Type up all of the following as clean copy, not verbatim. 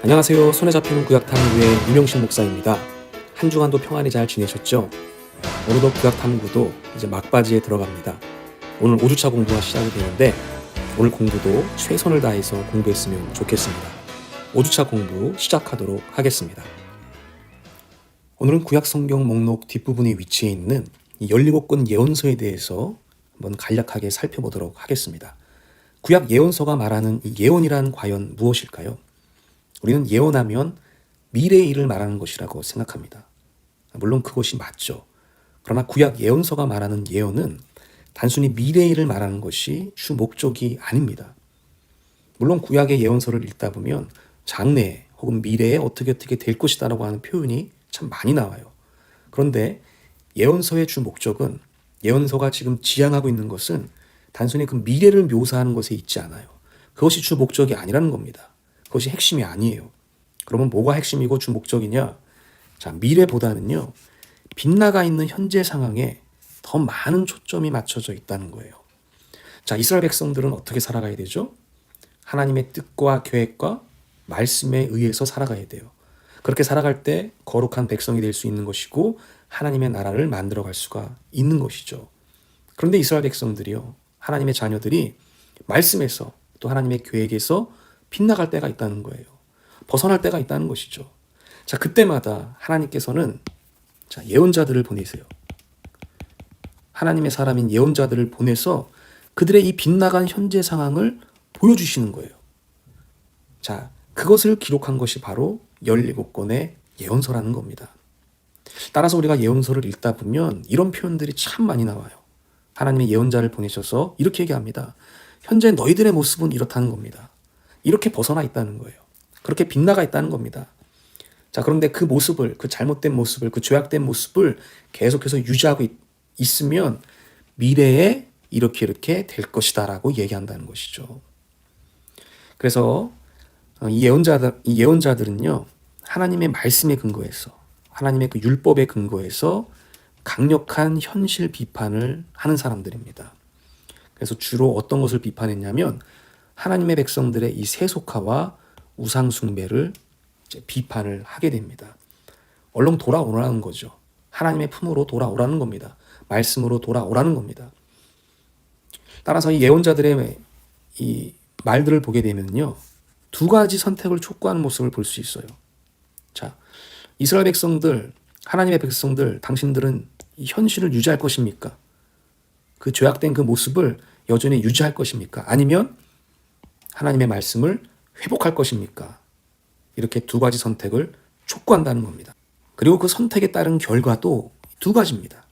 안녕하세요. 손에 잡히는 구약탐구의 유명신 목사입니다. 한 주간도 평안히 잘 지내셨죠? 오늘도 구약탐구도 이제 막바지에 들어갑니다. 오늘 5주차 공부가 시작이 되는데 오늘 공부도 최선을 다해서 공부했으면 좋겠습니다. 5주차 공부 시작하도록 하겠습니다. 오늘은 구약성경 목록 뒷부분에 위치해 있는 이 17권 예언서에 대해서 한번 간략하게 살펴보도록 하겠습니다. 구약 예언서가 말하는 이 예언이란 과연 무엇일까요? 우리는 예언하면 미래의 일을 말하는 것이라고 생각합니다. 물론 그것이 맞죠. 그러나 구약 예언서가 말하는 예언은 단순히 미래의 일을 말하는 것이 주 목적이 아닙니다. 물론 구약의 예언서를 읽다 보면 장래에 혹은 미래에 어떻게 될 것이다 라고 하는 표현이 참 많이 나와요. 그런데 예언서의 주 목적은, 예언서가 지금 지향하고 있는 것은 단순히 그 미래를 묘사하는 것에 있지 않아요. 그것이 주 목적이 아니라는 겁니다. 그것이 핵심이 아니에요. 그러면 뭐가 핵심이고 주 목적이냐? 자, 미래보다는요, 빗나가 있는 현재 상황에 더 많은 초점이 맞춰져 있다는 거예요. 자, 이스라엘 백성들은 어떻게 살아가야 되죠? 하나님의 뜻과 계획과 말씀에 의해서 살아가야 돼요. 그렇게 살아갈 때 거룩한 백성이 될 수 있는 것이고 하나님의 나라를 만들어갈 수가 있는 것이죠. 그런데 이스라엘 백성들이요, 하나님의 자녀들이 말씀에서 또 하나님의 계획에서 빗나갈 때가 있다는 거예요. 벗어날 때가 있다는 것이죠. 자, 그때마다 하나님께서는 예언자들을 보내세요. 하나님의 사람인 예언자들을 보내서 그들의 이 빗나간 현재 상황을 보여주시는 거예요. 자, 그것을 기록한 것이 바로 17권의 예언서라는 겁니다. 따라서 우리가 예언서를 읽다 보면 이런 표현들이 참 많이 나와요. 하나님의 예언자를 보내셔서 이렇게 얘기합니다. 현재 너희들의 모습은 이렇다는 겁니다. 이렇게 벗어나 있다는 거예요. 그렇게 빗나가 있다는 겁니다. 자, 그런데 그 모습을, 그 잘못된 모습을, 그 죄악된 모습을 계속해서 유지하고 있으면 미래에 이렇게 될 것이다 라고 얘기한다는 것이죠. 그래서 이 예언자들은요, 하나님의 말씀에 근거해서, 하나님의 그 율법에 근거해서 강력한 현실 비판을 하는 사람들입니다. 그래서 주로 어떤 것을 비판했냐면 하나님의 백성들의 이 세속화와 우상 숭배를 이제 비판을 하게 됩니다. 얼른 돌아오라는 거죠. 하나님의 품으로 돌아오라는 겁니다. 말씀으로 돌아오라는 겁니다. 따라서 이 예언자들의 이 말들을 보게 되면요, 두 가지 선택을 촉구하는 모습을 볼 수 있어요. 자, 이스라엘 백성들, 하나님의 백성들, 당신들은 이 현실을 유지할 것입니까? 그 죄악된 그 모습을 여전히 유지할 것입니까? 아니면 하나님의 말씀을 회복할 것입니까? 이렇게 두 가지 선택을 촉구한다는 겁니다. 그리고 그 선택에 따른 결과도 두 가지입니다.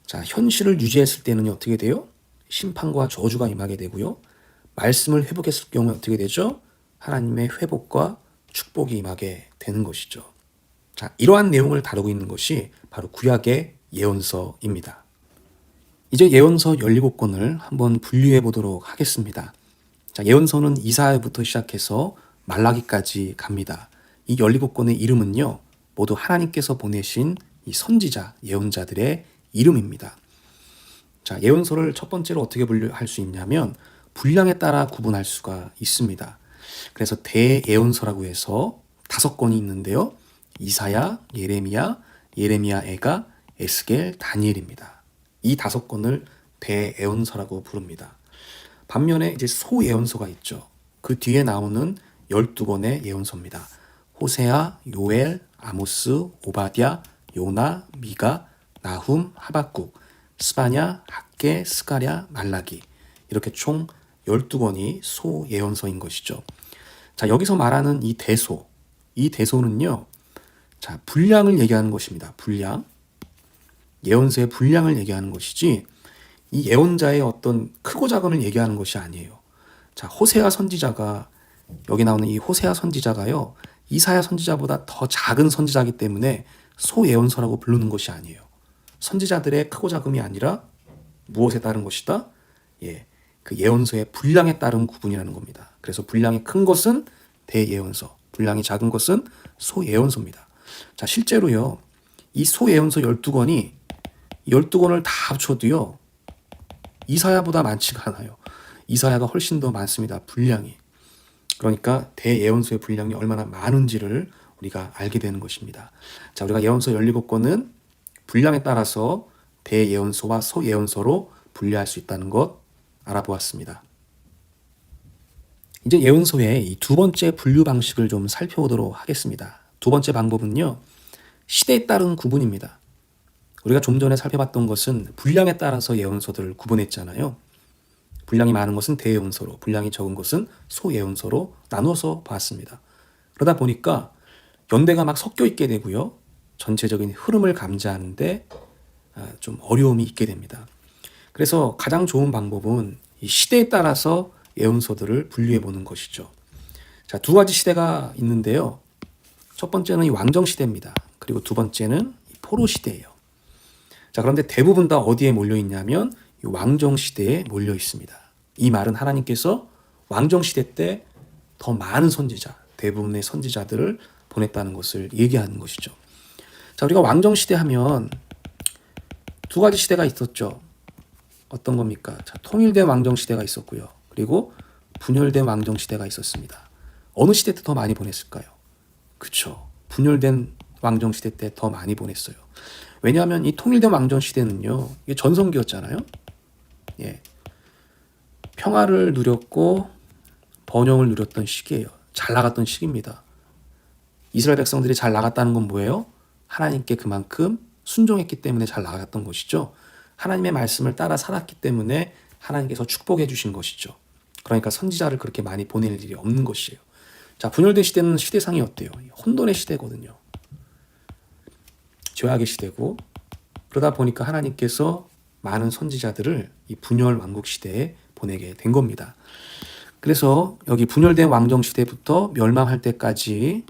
자, 현실을 유지했을 때는 어떻게 돼요? 심판과 저주가 임하게 되고요. 말씀을 회복했을 경우에 어떻게 되죠? 하나님의 회복과 축복이 임하게 되는 것이죠. 자, 이러한 내용을 다루고 있는 것이 바로 구약의 예언서입니다. 이제 예언서 17권을 한번 분류해 보도록 하겠습니다. 자, 예언서는 이사야부터 시작해서 말라기까지 갑니다. 이 17권의 이름은요, 모두 하나님께서 보내신 이 선지자, 예언자들의 이름입니다. 자, 예언서를 첫 번째로 어떻게 분류할 수 있냐면 분량에 따라 구분할 수가 있습니다. 그래서 대예언서라고 해서 5권이 있는데요. 이사야, 예레미야, 예레미야애가, 에스겔, 다니엘입니다. 이 5권을 대예언서라고 부릅니다. 반면에 이제 소예언서가 있죠. 그 뒤에 나오는 12권의 예언서입니다. 호세아, 요엘, 아모스, 오바댜, 요나, 미가, 나훔, 하박국, 스바냐, 학개, 스가랴, 말라기, 이렇게 총 12권이 소예언서인 것이죠. 자, 여기서 말하는 이 대소는요, 자, 분량을 얘기하는 것입니다. 분량. 예언서의 분량을 얘기하는 것이지 이 예언자의 어떤 크고 작음을 얘기하는 것이 아니에요. 자, 호세아 선지자가, 여기 나오는 이 호세아 선지자가요, 이사야 선지자보다 더 작은 선지자이기 때문에 소예언서라고 부르는 것이 아니에요. 선지자들의 크고 작음이 아니라 무엇에 따른 것이다? 그 예언서의 분량에 따른 구분이라는 겁니다. 그래서 분량이 큰 것은 대예언서, 분량이 작은 것은 소예언서입니다. 자, 실제로요, 이 소예언서 12권이 12권을 다 합쳐도요, 이사야보다 많지가 않아요. 이사야가 훨씬 더 많습니다. 분량이. 그러니까 대예언서의 분량이 얼마나 많은지를 우리가 알게 되는 것입니다. 자, 우리가 예언서 17권은 분량에 따라서 대예언서와 소예언서로 분류할 수 있다는 것 알아보았습니다. 이제 예언서의 이 두 번째 분류 방식을 좀 살펴보도록 하겠습니다. 두 번째 방법은요, 시대에 따른 구분입니다. 우리가 좀 전에 살펴봤던 것은 분량에 따라서 예언서들을 구분했잖아요. 분량이 많은 것은 대예언서로, 분량이 적은 것은 소예언서로 나눠서 봤습니다. 그러다 보니까 연대가 막 섞여 있게 되고요. 전체적인 흐름을 감지하는데 좀 어려움이 있게 됩니다. 그래서 가장 좋은 방법은 이 시대에 따라서 예언서들을 분류해 보는 것이죠. 자, 두 가지 시대가 있는데요. 첫 번째는 이 왕정 시대입니다. 그리고 두 번째는 이 포로 시대예요. 자, 그런데 대부분 다 어디에 몰려 있냐면 이 왕정 시대에 몰려 있습니다. 이 말은 하나님께서 왕정 시대 때 더 많은 선지자, 대부분의 선지자들을 보냈다는 것을 얘기하는 것이죠. 자, 우리가 왕정 시대 하면 두 가지 시대가 있었죠. 어떤 겁니까? 자, 통일된 왕정 시대가 있었고요. 그리고 분열된 왕정 시대가 있었습니다. 어느 시대 때 더 많이 보냈을까요? 그렇죠. 분열된 왕정 시대 때 더 많이 보냈어요. 왜냐하면 이 통일된 왕정 시대는요, 이게 전성기였잖아요. 예, 평화를 누렸고 번영을 누렸던 시기예요. 잘 나갔던 시기입니다. 이스라엘 백성들이 잘 나갔다는 건 뭐예요? 하나님께 그만큼 순종했기 때문에 잘 나갔던 것이죠. 하나님의 말씀을 따라 살았기 때문에 하나님께서 축복해 주신 것이죠. 그러니까 선지자를 그렇게 많이 보낼 일이 없는 것이에요. 자, 분열된 시대는 시대상이 어때요? 혼돈의 시대거든요. 죄악의 시대고, 그러다 보니까 하나님께서 많은 선지자들을 이 분열 왕국 시대에 보내게 된 겁니다. 그래서 여기 분열된 왕정 시대부터 멸망할 때까지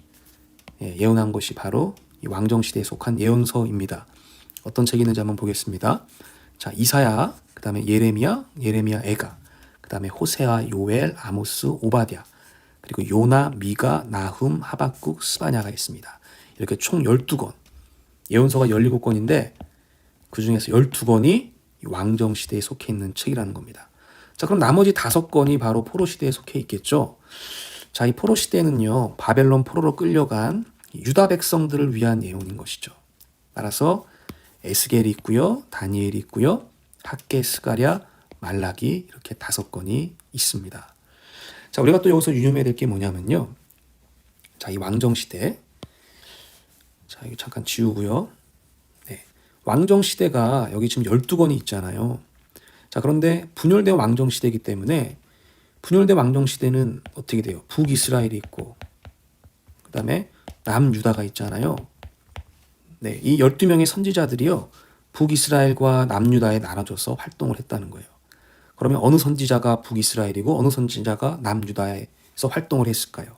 예언한 것이 바로 이 왕정 시대에 속한 예언서입니다. 어떤 책이 있는지 한번 보겠습니다. 자, 이사야, 그 다음에 예레미야, 에가, 그 다음에 호세아, 요엘, 아모스, 오바댜, 그리고 요나, 미가, 나훔, 하박국, 스바냐가 있습니다. 이렇게 총 12권, 예언서가 17권인데 그 중에서 12권이 왕정 시대에 속해 있는 책이라는 겁니다. 자, 그럼 나머지 5권이 바로 포로 시대에 속해 있겠죠. 자, 이 포로 시대는요, 바벨론 포로로 끌려간 유다 백성들을 위한 예언인 것이죠. 따라서 에스겔이 있고요, 다니엘이 있고요, 학개, 스가랴, 말라기 이렇게 5권이 있습니다. 자, 우리가 또 여기서 유념해야 될 게 뭐냐면요. 자, 이 왕정 시대. 자, 이거 잠깐 지우고요. 네. 왕정 시대가 여기 지금 12권이 있잖아요. 자, 그런데 분열된 왕정 시대이기 때문에 분열된 왕정 시대는 어떻게 돼요? 북이스라엘이 있고 그 다음에 남유다가 있잖아요. 네, 이 12명의 선지자들이요, 북이스라엘과 남유다에 나눠져서 활동을 했다는 거예요. 그러면 어느 선지자가 북이스라엘이고 어느 선지자가 남유다에서 활동을 했을까요?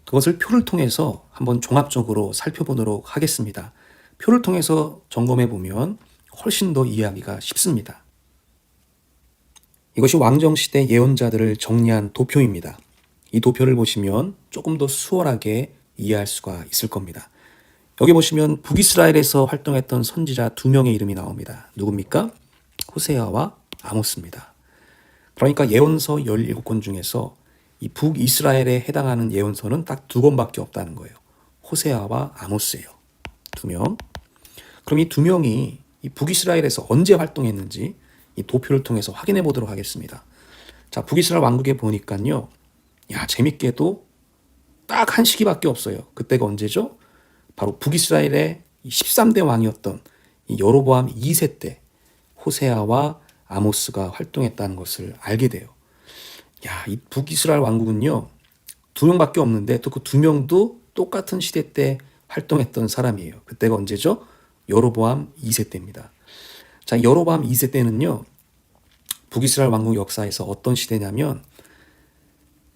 그것을 표를 통해서 한번 종합적으로 살펴보도록 하겠습니다. 표를 통해서 점검해 보면 훨씬 더 이해하기가 쉽습니다. 이것이 왕정시대 예언자들을 정리한 도표입니다. 이 도표를 보시면 조금 더 수월하게 이해할 수가 있을 겁니다. 여기 보시면 북이스라엘에서 활동했던 선지자 2명의 이름이 나옵니다. 누굽니까? 호세아와 아모스입니다. 그러니까 예언서 17권 중에서 이 북이스라엘에 해당하는 예언서는 딱 2권밖에 없다는 거예요. 호세아와 아모스예요. 2명. 그럼 이 2명이 이 북이스라엘에서 언제 활동했는지 이 도표를 통해서 확인해 보도록 하겠습니다. 자, 북이스라엘 왕국에 보니까요, 야, 재밌게도 딱 한 시기밖에 없어요. 그때가 언제죠? 바로 북이스라엘의 13대 왕이었던 이 여로보암 2세 때 호세아와 아모스가 활동했다는 것을 알게 돼요. 야, 이 북이스라엘 왕국은요, 2명밖에 없는데 또 그 2명도 똑같은 시대 때 활동했던 사람이에요. 그때가 언제죠? 여로보암 2세 때입니다. 자, 여로보암 2세 때는요, 북이스라엘 왕국 역사에서 어떤 시대냐면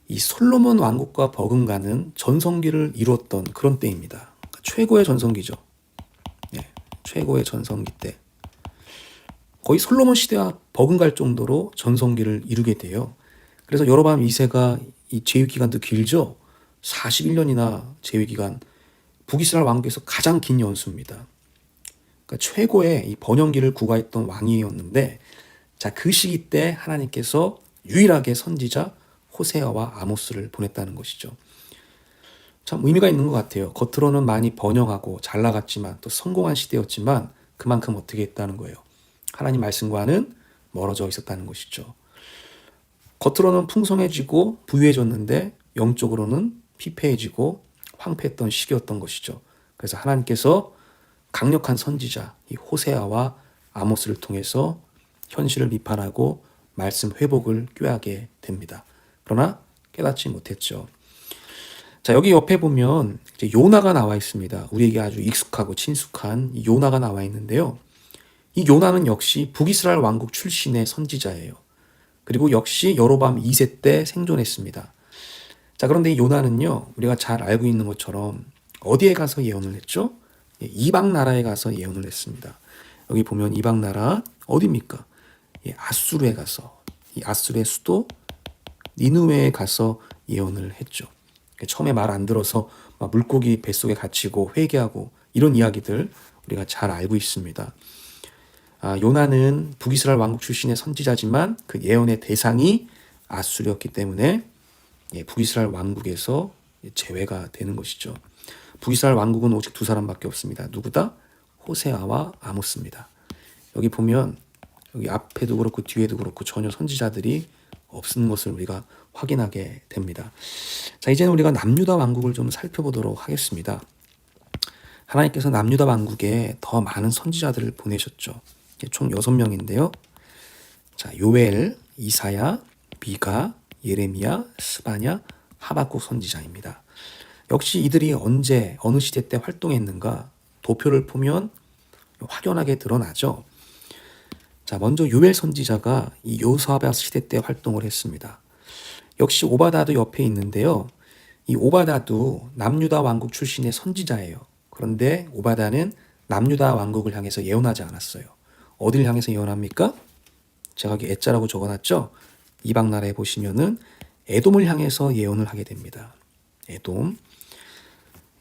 이 솔로몬 왕국과 버금가는 전성기를 이루었던 그런 때입니다. 그러니까 최고의 전성기죠. 네, 최고의 전성기 때. 거의 솔로몬 시대와 버금갈 정도로 전성기를 이루게 돼요. 그래서 여로보암 2세가 이 제위 기간도 길죠. 41년이나 제위 기간. 북이스라엘 왕국에서 가장 긴 연수입니다. 그러니까 최고의 이 번영기를 구가했던 왕이었는데, 자, 그 시기 때 하나님께서 유일하게 선지자 호세아와 아모스를 보냈다는 것이죠. 참 의미가 있는 것 같아요. 겉으로는 많이 번영하고 잘 나갔지만 또 성공한 시대였지만 그만큼 어떻게 했다는 거예요. 하나님 말씀과는 멀어져 있었다는 것이죠. 겉으로는 풍성해지고 부유해졌는데 영적으로는 피폐해지고 황폐했던 시기였던 것이죠. 그래서 하나님께서 강력한 선지자 이 호세아와 아모스를 통해서 현실을 비판하고 말씀 회복을 꾀하게 됩니다. 그러나 깨닫지 못했죠. 자, 여기 옆에 보면 이제 요나가 나와 있습니다. 우리에게 아주 익숙하고 친숙한 이 요나가 나와 있는데요. 이 요나는 역시 북이스라엘 왕국 출신의 선지자예요. 그리고 역시 여로보암 2세 때 생존했습니다. 자, 그런데 이 요나는요, 우리가 잘 알고 있는 것처럼 어디에 가서 예언을 했죠? 이방 나라에 가서 예언을 했습니다. 여기 보면 이방 나라 어디입니까? 아수르에 가서, 이 아수르의 수도 니느웨에 가서 예언을 했죠. 처음에 말 안 들어서 물고기 뱃속에 갇히고 회개하고 이런 이야기들 우리가 잘 알고 있습니다. 요나는 북이스라엘 왕국 출신의 선지자지만 그 예언의 대상이 아수르였기 때문에 북이스라엘 왕국에서 제외가 되는 것이죠. 북이스라엘 왕국은 오직 두 사람밖에 없습니다. 누구다? 호세아와 아모스입니다. 여기 보면 여기 앞에도 그렇고 뒤에도 그렇고 전혀 선지자들이 없는 것을 우리가 확인하게 됩니다. 자, 이제는 우리가 남유다 왕국을 좀 살펴보도록 하겠습니다. 하나님께서 남유다 왕국에 더 많은 선지자들을 보내셨죠. 총 6명인데요. 자, 요엘, 이사야, 미가, 예레미야, 스바냐, 하박국 선지자입니다. 역시 이들이 언제 어느 시대 때 활동했는가 도표를 보면 확연하게 드러나죠. 자, 먼저 요엘 선지자가 이 여호사밧 시대 때 활동을 했습니다. 역시 오바다도 옆에 있는데요. 이 오바다도 남유다 왕국 출신의 선지자예요. 그런데 오바다는 남유다 왕국을 향해서 예언하지 않았어요. 어디를 향해서 예언합니까? 제가 여기 애자라고 적어놨죠. 이방 나라에 보시면은 에돔을 향해서 예언을 하게 됩니다. 에돔.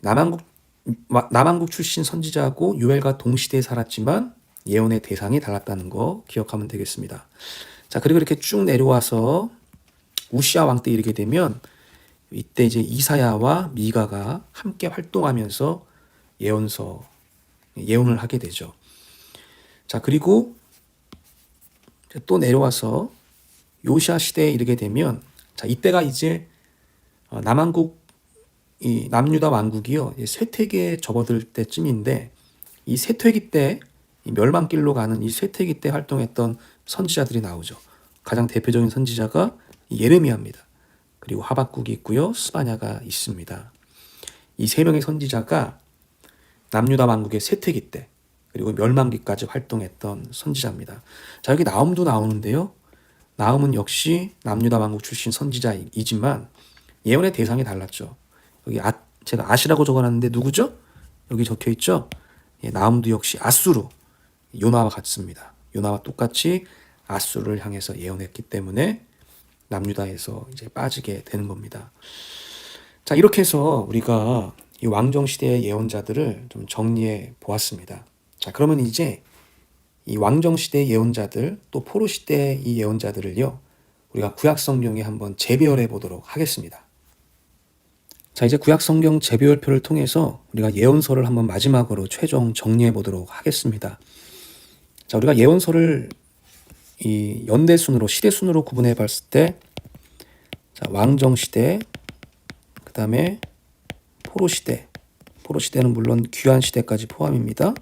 남왕국 출신 선지자하고 요엘과 동시대에 살았지만 예언의 대상이 달랐다는 거 기억하면 되겠습니다. 자, 그리고 이렇게 쭉 내려와서 우시아 왕 때 이르게 되면 이때 이제 이사야와 미가가 함께 활동하면서 예언을 하게 되죠. 자, 그리고 또 내려와서 요시아 시대에 이르게 되면 자, 이때가 이제 이 남유다 왕국이요 쇠퇴기에 접어들 때쯤인데 이 쇠퇴기 때 이 멸망길로 가는 이 쇠퇴기 때 활동했던 선지자들이 나오죠. 가장 대표적인 선지자가 예레미야입니다. 그리고 하박국이 있고요, 스바냐가 있습니다. 이 세 명의 선지자가 남유다 왕국의 쇠퇴기 때 그리고 멸망기까지 활동했던 선지자입니다. 자, 여기 나움도 나오는데요. 나움은 역시 남유다 왕국 출신 선지자이지만 예언의 대상이 달랐죠. 여기 제가 아시라고 적어놨는데 누구죠? 여기 적혀있죠. 나움도 역시 아수르, 요나와 같습니다. 요나와 똑같이 아수르를 향해서 예언했기 때문에 남유다에서 이제 빠지게 되는 겁니다. 자, 이렇게 해서 우리가 이 왕정 시대의 예언자들을 좀 정리해 보았습니다. 자, 그러면 이제 이 왕정 시대의 예언자들 또 포로 시대의 이 예언자들을요 우리가 구약 성경에 한번 재배열해 보도록 하겠습니다. 자, 이제 구약 성경 재배열표를 통해서 우리가 예언서를 한번 마지막으로 최종 정리해 보도록 하겠습니다. 자, 우리가 예언서를 이 연대 순으로 시대 순으로 구분해 봤을 때 자, 왕정 시대, 그다음에 포로 시대. 포로 시대는 물론 귀환 시대까지 포함입니다.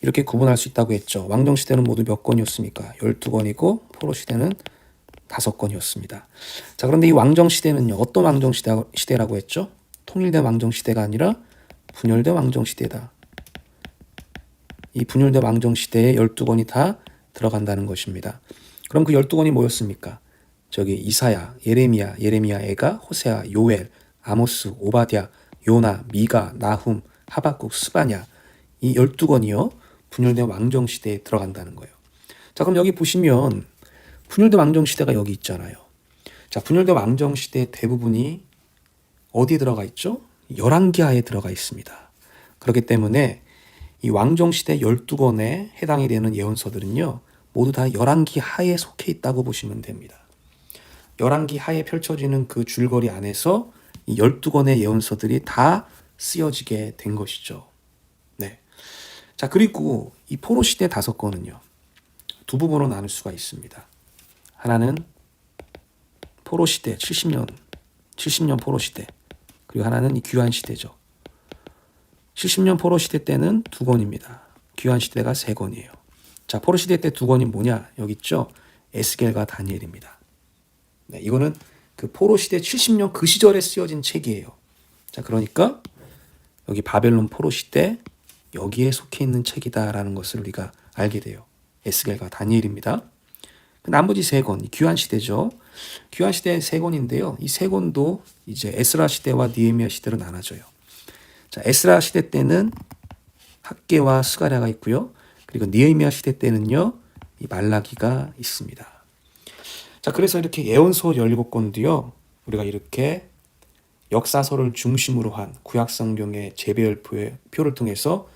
이렇게 구분할 수 있다고 했죠. 왕정 시대는 모두 몇 권이었습니까? 12권이고 포로 시대는 5권이었습니다. 자, 그런데 이 왕정 시대는요. 어떤 왕정 시대라고 했죠? 통일된 왕정 시대가 아니라 분열된 왕정 시대다. 이 분열된 왕정 시대에 12권이 다 들어간다는 것입니다. 그럼 그 12권이 뭐였습니까? 저기 이사야, 예레미야 애가, 호세아, 요엘, 아모스, 오바댜, 요나, 미가, 나훔, 하박국, 스바냐 이 12권이요. 분열된 왕정 시대에 들어간다는 거예요. 자, 그럼 여기 보시면 분열된 왕정 시대가 여기 있잖아요. 자, 분열된 왕정 시대 대부분이 어디에 들어가 있죠? 열왕기하에 들어가 있습니다. 그렇기 때문에 이 왕정 시대 12권에 해당이 되는 예언서들은요. 모두 다 열왕기하에 속해 있다고 보시면 됩니다. 열왕기 하에 펼쳐지는 그 줄거리 안에서 이 12권의 예언서들이 다 쓰여지게 된 것이죠. 네. 자, 그리고 이 포로 시대 5권은요. 두 부분으로 나눌 수가 있습니다. 하나는 포로 시대 70년 포로 시대. 그리고 하나는 이 귀환 시대죠. 70년 포로 시대 때는 2권입니다. 귀환 시대가 3권이에요. 자, 포로 시대 때 2권이 뭐냐? 여기 있죠. 에스겔과 다니엘입니다. 네, 이거는 그 포로 시대 70년 그 시절에 쓰여진 책이에요. 자, 그러니까 여기 바벨론 포로 시대 여기에 속해 있는 책이다라는 것을 우리가 알게 돼요. 에스겔과 다니엘입니다. 나머지 3권, 귀환 시대죠. 귀환 시대 3권인데요. 이 3권도 이제 에스라 시대와 느헤미야 시대로 나눠져요. 자, 에스라 시대 때는 학개와 스가랴가 있고요. 그리고 느헤미야 시대 때는요, 이 말라기가 있습니다. 자, 그래서 이렇게 예언서 17권도요, 우리가 이렇게 역사서를 중심으로 한 구약 성경의 재배열표를 통해서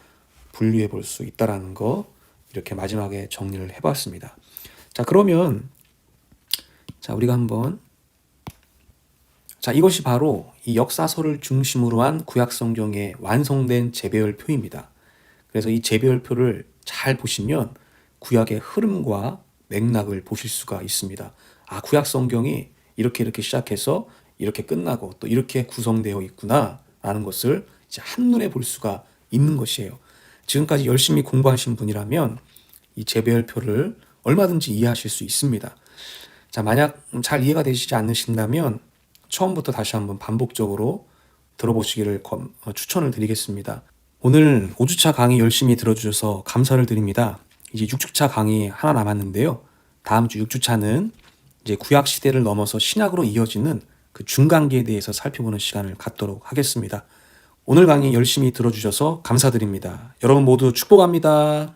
분류해 볼 수 있다라는 거 이렇게 마지막에 정리를 해봤습니다. 자, 그러면 우리가 한번 이것이 바로 이 역사서를 중심으로 한 구약 성경의 완성된 재배열표입니다. 그래서 이 재배열표를 잘 보시면 구약의 흐름과 맥락을 보실 수가 있습니다. 아, 구약 성경이 이렇게 시작해서 이렇게 끝나고 또 이렇게 구성되어 있구나 라는 것을 이제 한눈에 볼 수가 있는 것이에요. 지금까지 열심히 공부하신 분이라면 이 재배열표를 얼마든지 이해하실 수 있습니다. 자, 만약 잘 이해가 되시지 않으신다면 처음부터 다시 한번 반복적으로 들어보시기를 추천을 드리겠습니다. 오늘 5주차 강의 열심히 들어주셔서 감사를 드립니다. 이제 6주차 강의 하나 남았는데요. 다음 주 6주차는 이제 구약 시대를 넘어서 신약으로 이어지는 그 중간기에 대해서 살펴보는 시간을 갖도록 하겠습니다. 오늘 강의 열심히 들어주셔서 감사드립니다. 여러분 모두 축복합니다.